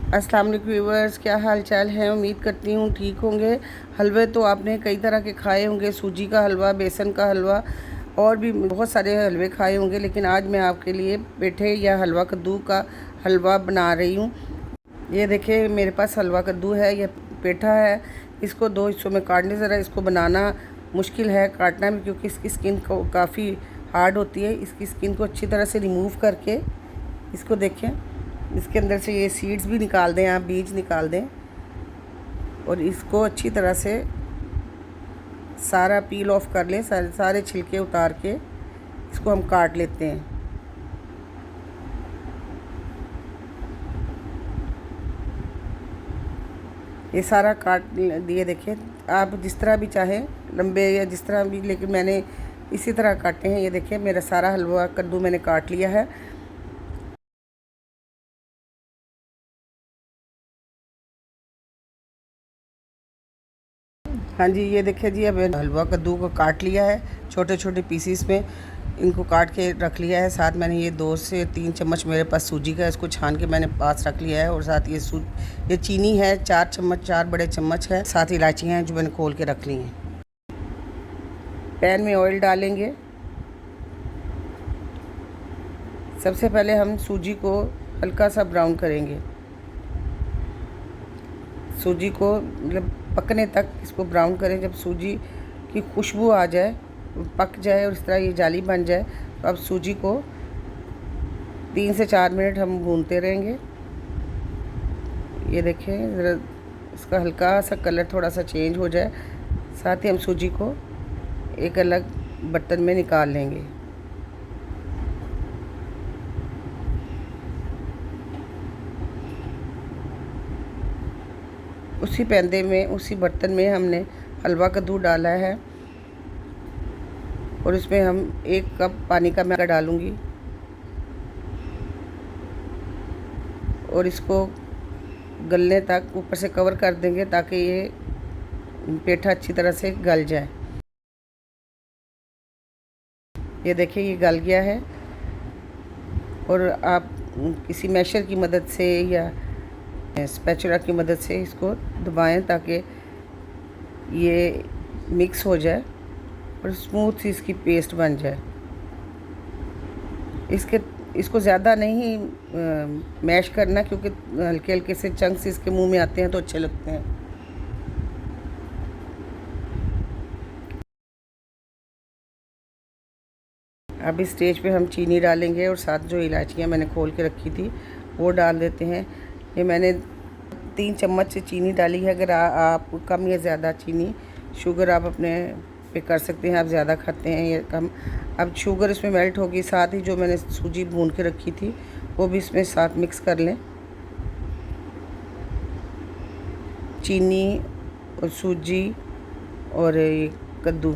अस्सलाम वालेकुम व्यूअर्स, क्या हाल चाल है। उम्मीद करती हूँ ठीक होंगे। हलवे तो आपने कई तरह के खाए होंगे, सूजी का हलवा, बेसन का हलवा और भी बहुत सारे हलवे खाए होंगे, लेकिन आज मैं आपके लिए पेठे या हलवा कद्दू का हलवा बना रही हूँ। ये देखिए मेरे पास हलवा कद्दू है, यह पेठा है। इसको दो हिस्सों में काटने, ज़रा इसको बनाना मुश्किल है, काटना भी, क्योंकि इसकी स्किन को काफ़ी हार्ड होती है। इसकी स्किन को अच्छी तरह से रिमूव करके इसको देखें, इसके अंदर से ये सीड्स भी निकाल दें, आप बीज निकाल दें और इसको अच्छी तरह से सारा पील ऑफ कर लें, सारे छिलके उतार के इसको हम काट लेते हैं। ये सारा काट दिए। देखिए आप जिस तरह भी चाहें, लंबे या जिस तरह भी, लेकिन मैंने इसी तरह काटे हैं। ये देखिए मेरा सारा हलवा कद्दू मैंने काट लिया है। हाँ जी, ये देखिए जी, अब हलवा कद्दू को काट लिया है छोटे छोटे पीसीस में, इनको काट के रख लिया है। साथ मैंने ये 2 से 3 चम्मच मेरे पास सूजी का, इसको छान के मैंने पास रख लिया है। और साथ ये चीनी है 4 चम्मच, 4 बड़े चम्मच है। साथ इलायचियाँ हैं जो मैंने खोल के रख ली हैं। पैन में ऑयल डालेंगे। सबसे पहले हम सूजी को हल्का सा ब्राउन करेंगे। सूजी को मतलब पकने तक इसको ब्राउन करें। जब सूजी की खुशबू आ जाए, पक जाए और इस तरह ये जाली बन जाए, तो अब सूजी को 3 से 4 मिनट हम भूनते रहेंगे। ये देखें ज़रा इसका हल्का सा कलर थोड़ा सा चेंज हो जाए, साथ ही हम सूजी को एक अलग बर्तन में निकाल लेंगे। उसी पैंदे में, उसी बर्तन में हमने हलवा कद्दू डाला है और इसमें हम 1 कप पानी का मैं डालूँगी और इसको गलने तक ऊपर से कवर कर देंगे ताकि ये पेठा अच्छी तरह से गल जाए। ये देखिए ये गल गया है और आप किसी मैशर की मदद से या स्पैचुला की मदद से इसको दबाएं ताकि ये मिक्स हो जाए और स्मूथ सी इसकी पेस्ट बन जाए। इसको ज़्यादा नहीं मैश करना, क्योंकि हल्के हल्के से चंक्स इसके मुंह में आते हैं तो अच्छे लगते हैं। अब इस स्टेज पे हम चीनी डालेंगे और साथ जो इलायचियाँ मैंने खोल के रखी थी वो डाल देते हैं। ये मैंने 3 चम्मच से चीनी डाली है। अगर आप कम या ज़्यादा चीनी शुगर आप अपने पे कर सकते हैं, आप ज़्यादा खाते हैं या कम। अब शुगर इसमें मेल्ट होगी, साथ ही जो मैंने सूजी भून के रखी थी वो भी इसमें साथ मिक्स कर लें। चीनी और सूजी और कद्दू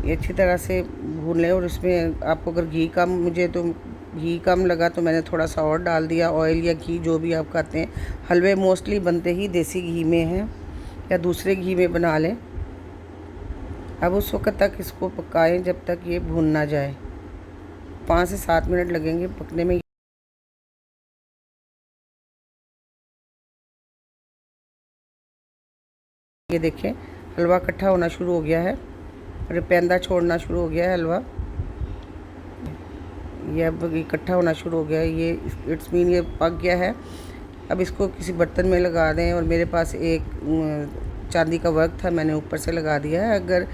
ये अच्छी तरह से भून लें। और इसमें आपको अगर घी कम, मुझे तो घी कम लगा तो मैंने थोड़ा सा और डाल दिया, ऑयल या घी जो भी आप खाते हैं। हलवे मोस्टली बनते ही देसी घी में हैं या दूसरे घी में बना लें। अब उस वक्त तक इसको पकाएं जब तक ये भून ना जाए। 5 से 7 मिनट लगेंगे पकने में। ये देखें हलवा इकट्ठा होना शुरू हो गया है और पेंदा छोड़ना शुरू हो गया है हलवा। ये अब इकट्ठा होना शुरू हो गया है, ये इट्स मीन ये पक गया है। अब इसको किसी बर्तन में लगा दें और मेरे पास एक चांदी का वर्क था, मैंने ऊपर से लगा दिया है। अगर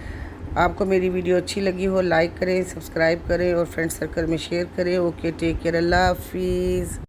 आपको मेरी वीडियो अच्छी लगी हो, लाइक करें, सब्सक्राइब करें और फ्रेंड सर्कल में शेयर करें। ओके, टेक केयर, अल्लाह हाफिज़।